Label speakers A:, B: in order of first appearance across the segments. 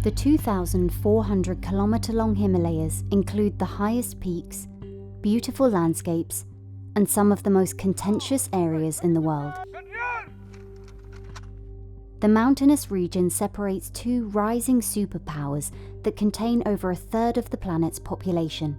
A: The 2,400-kilometer-long Himalayas include the highest peaks, beautiful landscapes, and some of the most contentious areas in the world. The mountainous region separates two rising superpowers that contain over a third of the planet's population,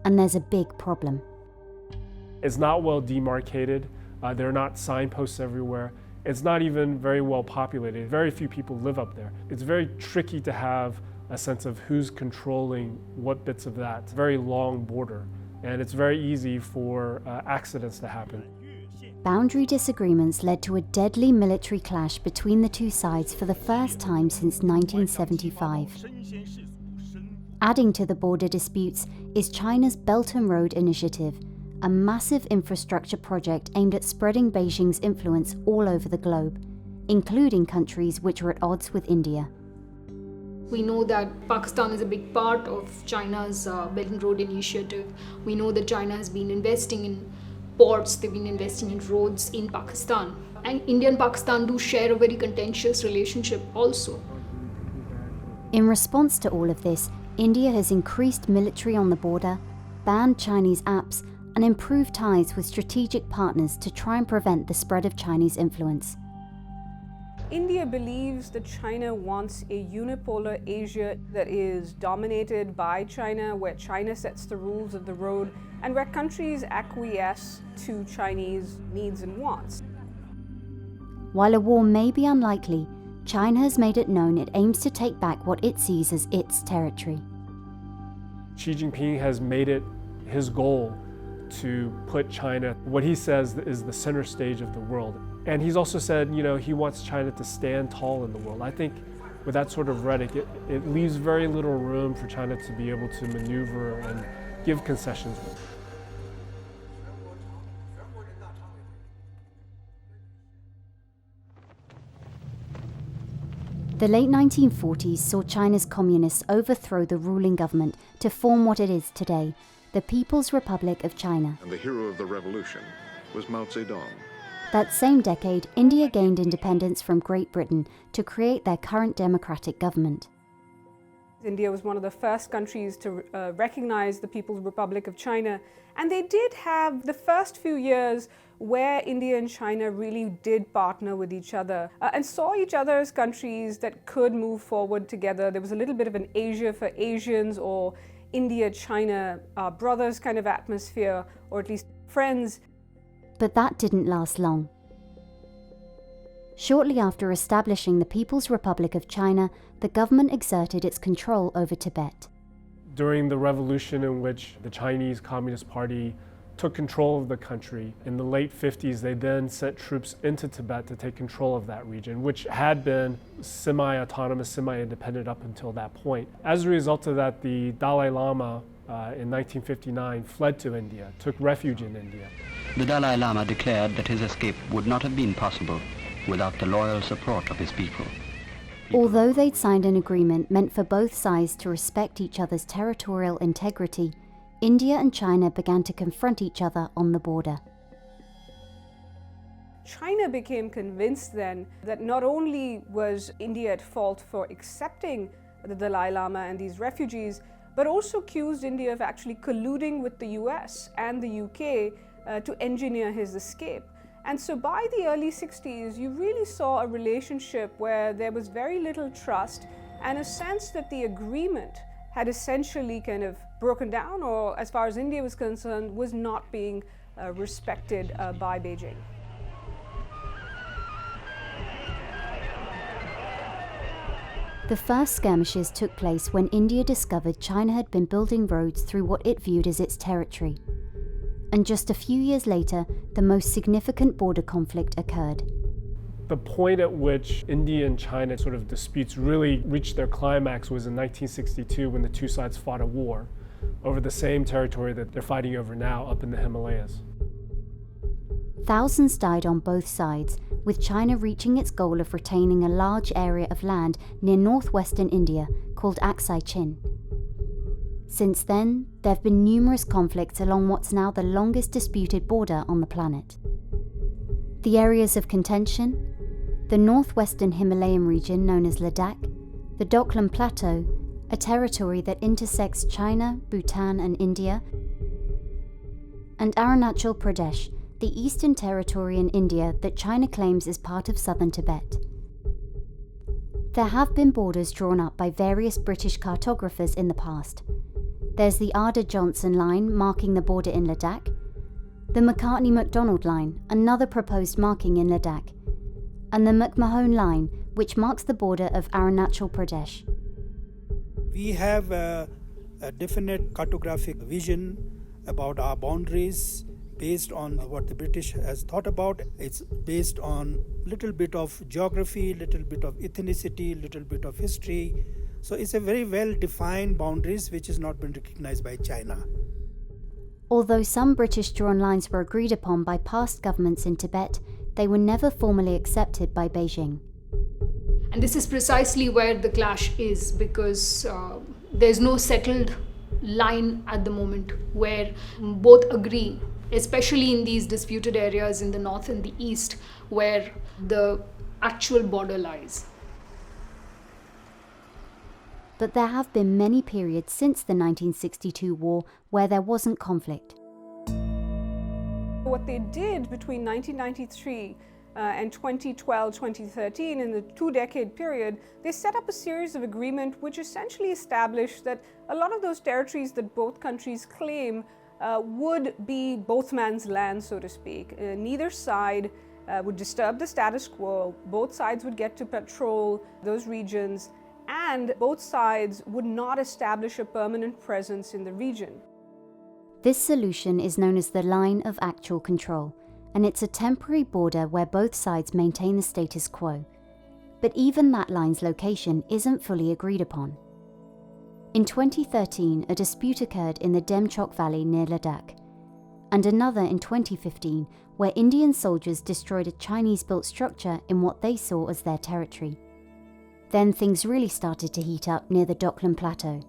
A: and there's a big problem.
B: It's not well demarcated. There are not signposts everywhere. It's not even very well populated. Very few people live up there. It's very tricky to have a sense of who's controlling what bits of that. It's a very long border, and it's very easy for accidents to happen.
A: Boundary disagreements led to a deadly military clash between the two sides for the first time since 1975. Adding to the border disputes is China's Belton Road initiative, a massive infrastructure project aimed at spreading Beijing's influence all over the globe, including countries which are at odds with India.
C: We know that Pakistan is a big part of China's Belt and Road initiative. We know that China has been investing in ports, they've been investing in roads in Pakistan. And India and Pakistan do share a very contentious relationship also.
A: In response to all of this, India has increased military on the border, banned Chinese apps, and improved ties with strategic partners to try and prevent the spread of Chinese influence.
D: India believes that China wants a unipolar Asia that is dominated by China, where China sets the rules of the road, and where countries acquiesce to Chinese needs and wants.
A: While a war may be unlikely, China has made it known it aims to take back what it sees as its territory.
B: Xi Jinping has made it his goal to put China, what he says is the center stage of the world. And he's also said, he wants China to stand tall in the world. I think with that sort of rhetoric, it leaves very little room for China to be able to maneuver and give concessions.
A: The late 1940s saw China's communists overthrow the ruling government to form what it is today, the People's Republic of China.
E: And the hero of the revolution was Mao Zedong.
A: That same decade, India gained independence from Great Britain to create their current democratic government.
D: India was one of the first countries to recognize the People's Republic of China, and they did have the first few years where India and China really did partner with each other and saw each other as countries that could move forward together. There was a little bit of an Asia for Asians or India-China brothers kind of atmosphere, or at least friends.
A: But that didn't last long. Shortly after establishing the People's Republic of China, the government exerted its control over Tibet.
B: During the revolution in which the Chinese Communist Party took control of the country, in the late 50s, they then sent troops into Tibet to take control of that region, which had been semi-autonomous, semi-independent up until that point. As a result of that, the Dalai Lama in 1959 fled to India, took refuge in India.
F: The Dalai Lama declared that his escape would not have been possible without the loyal support of his people.
A: Although they'd signed an agreement meant for both sides to respect each other's territorial integrity, India and China began to confront each other on the border.
D: China became convinced then that not only was India at fault for accepting the Dalai Lama and these refugees, but also accused India of actually colluding with the US and the UK to engineer his escape. And so by the early 60s, you really saw a relationship where there was very little trust and a sense that the agreement had essentially kind of broken down, or as far as India was concerned, was not being respected by Beijing.
A: The first skirmishes took place when India discovered China had been building roads through what it viewed as its territory. And just a few years later, the most significant border conflict occurred.
B: The point at which India and China sort of disputes really reached their climax was in 1962 when the two sides fought a war over the same territory that they're fighting over now up in the Himalayas.
A: Thousands died on both sides, with China reaching its goal of retaining a large area of land near northwestern India called Aksai Chin. Since then, there have been numerous conflicts along what's now the longest disputed border on the planet. The areas of contention, the northwestern Himalayan region known as Ladakh, The Doklam Plateau, a territory that intersects China, Bhutan and India, and Arunachal Pradesh, the eastern territory in India that China claims is part of southern Tibet. There have been borders drawn up by various British cartographers in the past. There's the Ardagh-Johnson line marking the border in Ladakh, the McCartney-MacDonald line, another proposed marking in Ladakh, and the McMahon line, which marks the border of Arunachal Pradesh.
G: We have a definite cartographic vision about our boundaries based on what the British has thought about. It's based on little bit of geography, little bit of ethnicity, little bit of history. So it's a very well defined boundaries which has not been recognized by China.
A: Although some British drawn lines were agreed upon by past governments in Tibet, they were never formally accepted by Beijing.
C: And this is precisely where the clash is, because there's no settled line at the moment where both agree, especially in these disputed areas in the north and the east, where the actual border lies.
A: But there have been many periods since the 1962 war where there wasn't conflict.
D: What they did between 1993 and 2012-2013, in the two-decade period, they set up a series of agreements which essentially established that a lot of those territories that both countries claim would be both man's land, so to speak. Neither side would disturb the status quo. Both sides would get to patrol those regions, and both sides would not establish a permanent presence in the region.
A: This solution is known as the Line of Actual Control, and it's a temporary border where both sides maintain the status quo. But even that line's location isn't fully agreed upon. In 2013, a dispute occurred in the Demchok Valley near Ladakh, and another in 2015, where Indian soldiers destroyed a Chinese-built structure in what they saw as their territory. Then things really started to heat up near the Doklam Plateau.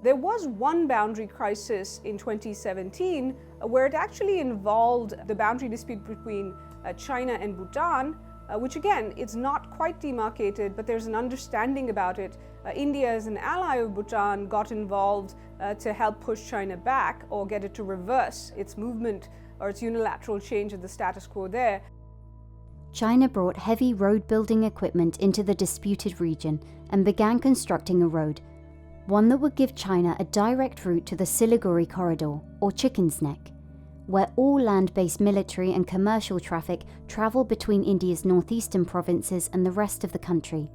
D: There was one boundary crisis in 2017 where it actually involved the boundary dispute between China and Bhutan, which again, it's not quite demarcated, but there's an understanding about it. India, as an ally of Bhutan, got involved to help push China back or get it to reverse its movement or its unilateral change of the status quo there.
A: China brought heavy road-building equipment into the disputed region and began constructing a road, one that would give China a direct route to the Siliguri Corridor, or Chicken's Neck, where all land-based military and commercial traffic travel between India's northeastern provinces and the rest of the country.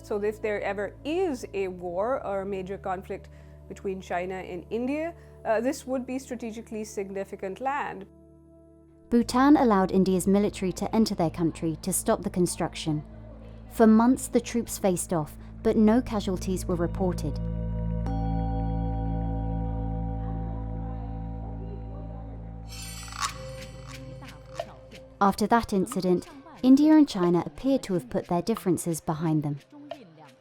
D: So if there ever is a war or a major conflict between China and India, this would be strategically significant land.
A: Bhutan allowed India's military to enter their country to stop the construction. For months the troops faced off, but no casualties were reported. After that incident, India and China appeared to have put their differences behind them.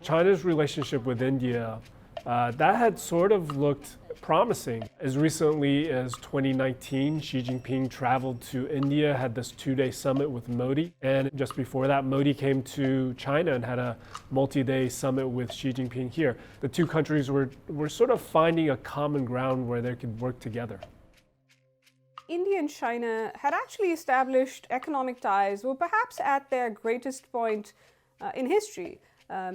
B: China's relationship with India, that had sort of looked promising. As recently as 2019, Xi Jinping traveled to India, had this two-day summit with Modi, and just before that, Modi came to China and had a multi-day summit with Xi Jinping here. The two countries were sort of finding a common ground where they could work together.
D: India and China had actually established economic ties, well, perhaps at their greatest point in history.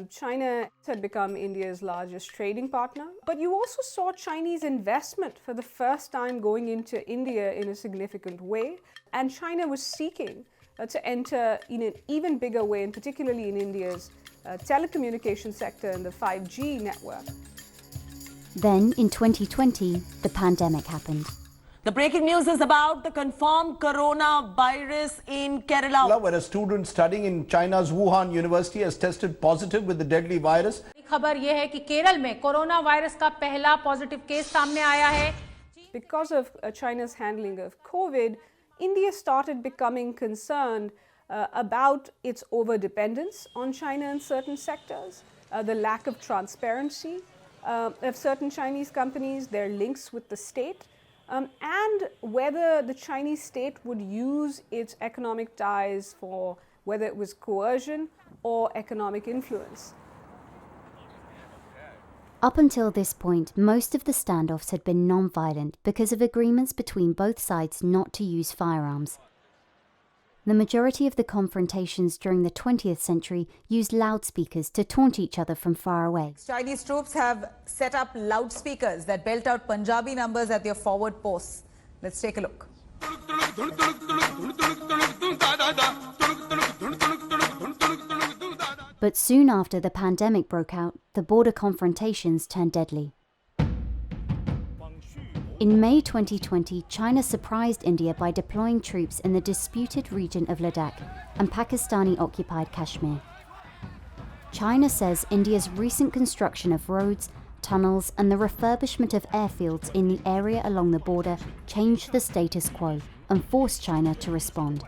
D: China had become India's largest trading partner, but you also saw Chinese investment for the first time going into India in a significant way, and China was seeking to enter in an even bigger way, and particularly in India's telecommunication sector and the 5G network.
A: Then, in 2020, the pandemic happened.
H: The breaking news is about the confirmed coronavirus in Kerala,
I: where a student studying in China's Wuhan University has tested positive with the deadly virus.
J: खबर यह है कि केरल में corona virus का पहला positive case सामने आया है.
D: Because of China's handling of COVID, India started becoming concerned about its overdependence on China in certain sectors, the lack of transparency of certain Chinese companies, their links with the state. And whether the Chinese state would use its economic ties for whether it was coercion or economic influence.
A: Up until this point, most of the standoffs had been non-violent because of agreements between both sides not to use firearms. The majority of the confrontations during the 20th century used loudspeakers to taunt each other from far away.
H: Chinese troops have set up loudspeakers that belt out Punjabi numbers at their forward posts. Let's take a look.
A: But soon after the pandemic broke out, the border confrontations turned deadly. In May 2020, China surprised India by deploying troops in the disputed region of Ladakh and Pakistani-occupied Kashmir. China says India's recent construction of roads, tunnels, and the refurbishment of airfields in the area along the border changed the status quo and forced China to respond.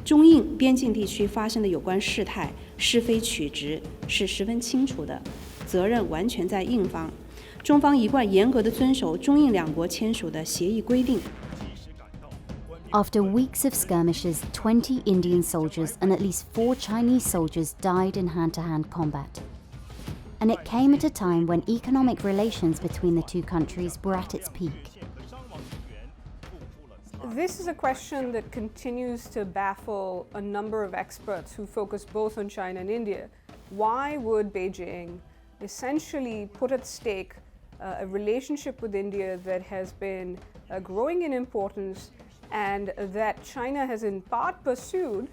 K: 中印边境地区发生的有关事态是非曲直是十分清楚的，责任完全在印方。中方一贯严格地遵守中印两国签署的协议规定。
A: After weeks of skirmishes, 20 Indian soldiers and at least 4 Chinese soldiers died in hand-to-hand combat. And it came at a time when economic relations between the two countries were at its peak.
D: This is a question that continues to baffle a number of experts who focus both on China and India. Why would Beijing essentially put at stake a relationship with India that has been growing in importance and that China has in part pursued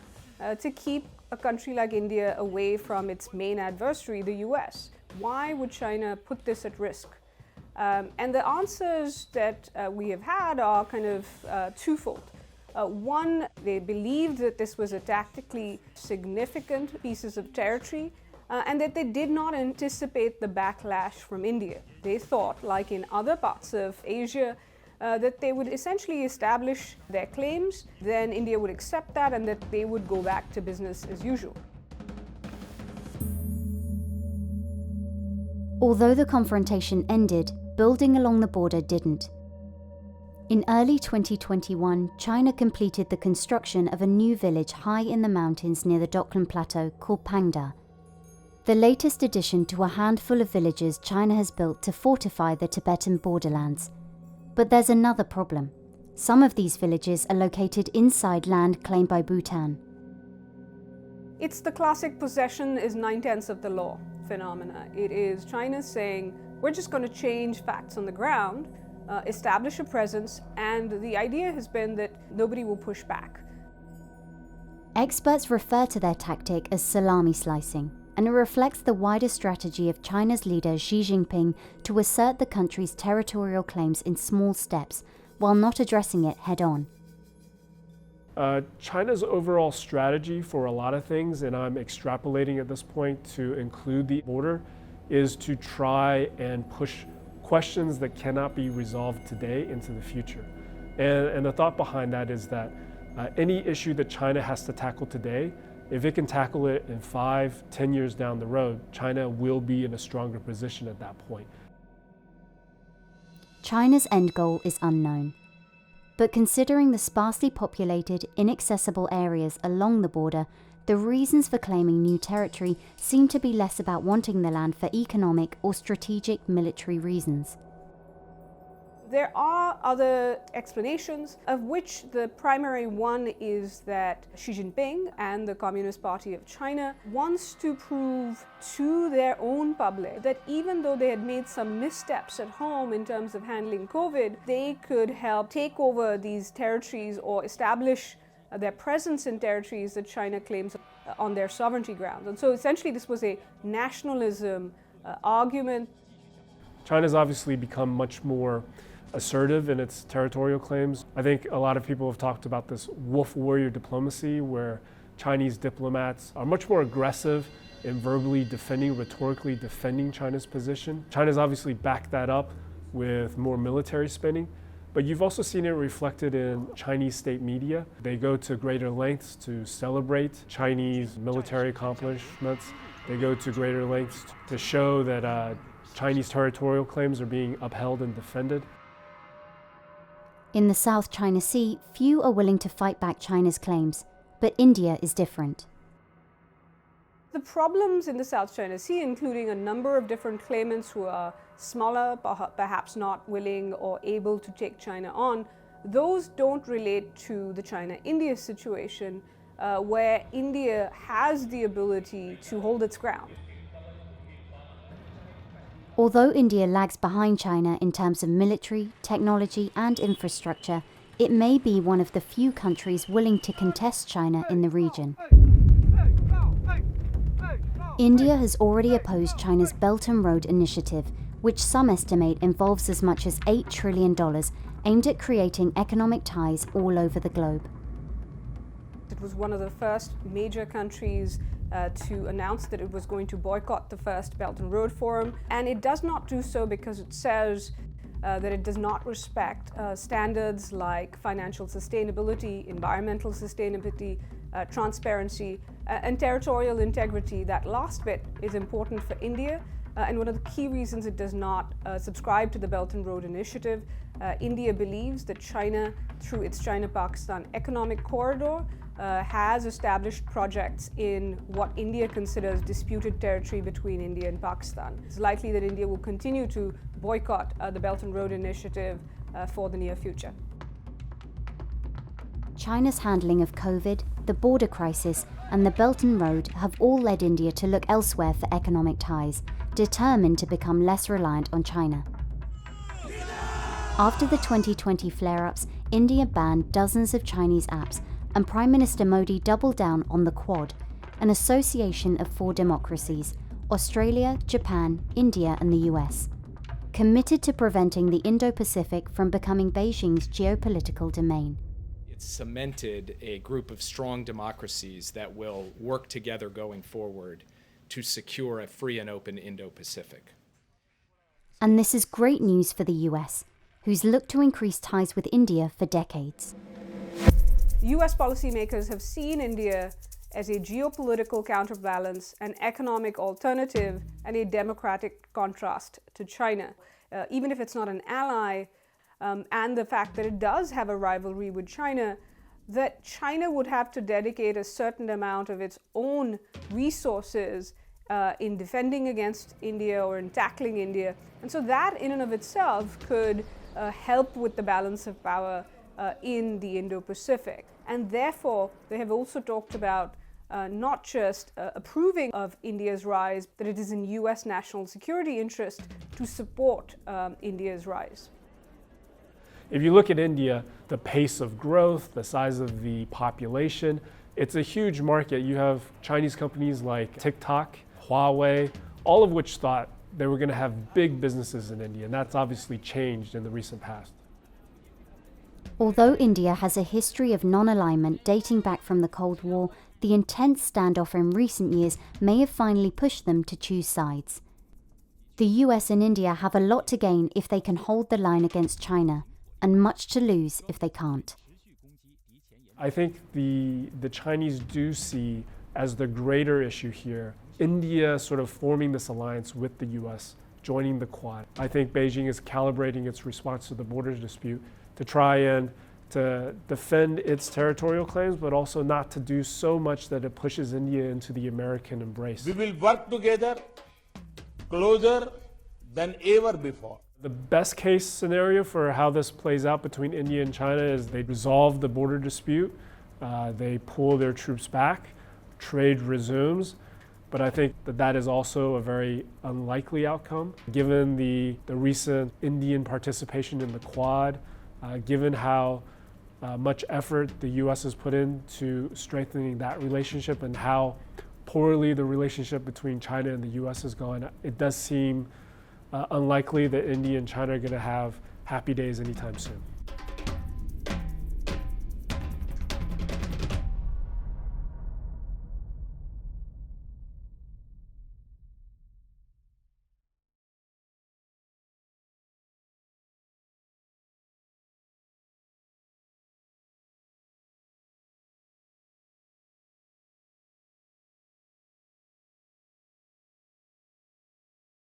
D: to keep a country like India away from its main adversary, the US? Why would China put this at risk? And the answers that we have had are kind of twofold. One, they believed that this was a tactically significant piece of territory and that they did not anticipate the backlash from India. They thought, like in other parts of Asia, that they would essentially establish their claims, then India would accept that, and that they would go back to business as usual.
A: Although the confrontation ended, building along the border didn't. In early 2021, China completed the construction of a new village high in the mountains near the Doklam Plateau called Pangda. The latest addition to a handful of villages China has built to fortify the Tibetan borderlands. But there's another problem. Some of these villages are located inside land claimed by Bhutan.
D: It's the classic possession is 9/10 of the law phenomena. It is China saying, we're just going to change facts on the ground, establish a presence, and the idea has been that nobody will push back.
A: Experts refer to their tactic as salami slicing, and it reflects the wider strategy of China's leader Xi Jinping to assert the country's territorial claims in small steps, while not addressing it head-on.
B: China's overall strategy for a lot of things, and I'm extrapolating at this point to include the border, is to try and push questions that cannot be resolved today into the future. And the thought behind that is that any issue that China has to tackle today, if it can tackle it in 5-10 years down the road, China will be in a stronger position at that point.
A: China's end goal is unknown. But considering the sparsely populated, inaccessible areas along the border, the reasons for claiming new territory seem to be less about wanting the land for economic or strategic military reasons.
D: There are other explanations, of which the primary one is that Xi Jinping and the Communist Party of China wants to prove to their own public that even though they had made some missteps at home in terms of handling COVID, they could help take over these territories or establish their presence in territories that China claims on their sovereignty grounds. And so essentially this was a nationalism argument.
B: China's obviously become much more assertive in its territorial claims. I think a lot of people have talked about this wolf warrior diplomacy, where Chinese diplomats are much more aggressive in verbally defending, rhetorically defending China's position. China's obviously backed that up with more military spending, but you've also seen it reflected in Chinese state media. They go to greater lengths to celebrate Chinese military accomplishments. They go to greater lengths to show that Chinese territorial claims are being upheld and defended.
A: In the South China Sea, few are willing to fight back China's claims, but India is different.
D: The problems in the South China Sea, including a number of different claimants who are smaller, perhaps not willing or able to take China on, those don't relate to the China-India situation, where India has the ability to hold its ground.
A: Although India lags behind China in terms of military, technology and infrastructure, it may be one of the few countries willing to contest China in the region. India has already opposed China's Belton Road initiative, which some estimate involves as much as $8 trillion, aimed at creating economic ties all over the globe.
D: It was one of the first major countries to announce that it was going to boycott the first Belton Road Forum, and it does not do so because it says that it does not respect standards like financial sustainability, environmental sustainability, transparency, and territorial integrity. That last bit is important for India, and one of the key reasons it does not subscribe to the Belton Road Initiative. India believes that China, through its China-Pakistan Economic Corridor, has established projects in what India considers disputed territory between India and Pakistan. It's likely that India will continue to boycott the Belton Road Initiative for the near future.
A: China's handling of COVID, the border crisis, and the Belton Road have all led India to look elsewhere for economic ties, determined to become less reliant on China. After the 2020 flare-ups, India banned dozens of Chinese apps, and Prime Minister Modi doubled down on the Quad, an association of 4 democracies, Australia, Japan, India and the US, committed to preventing the Indo-Pacific from becoming Beijing's geopolitical domain.
L: It's cemented a group of strong democracies that will work together going forward to secure a free and open Indo-Pacific.
A: And this is great news for the US, who's looked to increase ties with India for decades.
D: US policymakers have seen India as a geopolitical counterbalance, an economic alternative, and a democratic contrast to China. Even if it's not an ally, and the fact that it does have a rivalry with China, that China would have to dedicate a certain amount of its own resources in defending against India or in tackling India. And so that in and of itself could help with the balance of power in the Indo-Pacific. And therefore, they have also talked about not just approving of India's rise, that it is in US national security interest to support India's rise.
B: If you look at India, the pace of growth, the size of the population, it's a huge market. You have Chinese companies like TikTok, Huawei, all of which thought they were going to have big businesses in India, and that's obviously changed in the recent past.
A: Although India has a history of non-alignment dating back from the Cold War, the intense standoff in recent years may have finally pushed them to choose sides. The US and India have a lot to gain if they can hold the line against China, and much to lose if they can't.
B: I think the Chinese do see as the greater issue here India sort of forming this alliance with the US, joining the Quad. I think Beijing is calibrating its response to the border dispute to try and to defend its territorial claims, but also not to do so much that it pushes India into the American embrace.
M: We will work together closer than ever before.
B: The best case scenario for how this plays out between India and China is they resolve the border dispute, they pull their troops back, trade resumes, but I think that is also a very unlikely outcome given the recent Indian participation in the Quad, given how much effort the US has put into strengthening that relationship and how poorly the relationship between China and the US has gone. It does seem unlikely that India and China are going to have happy days anytime soon.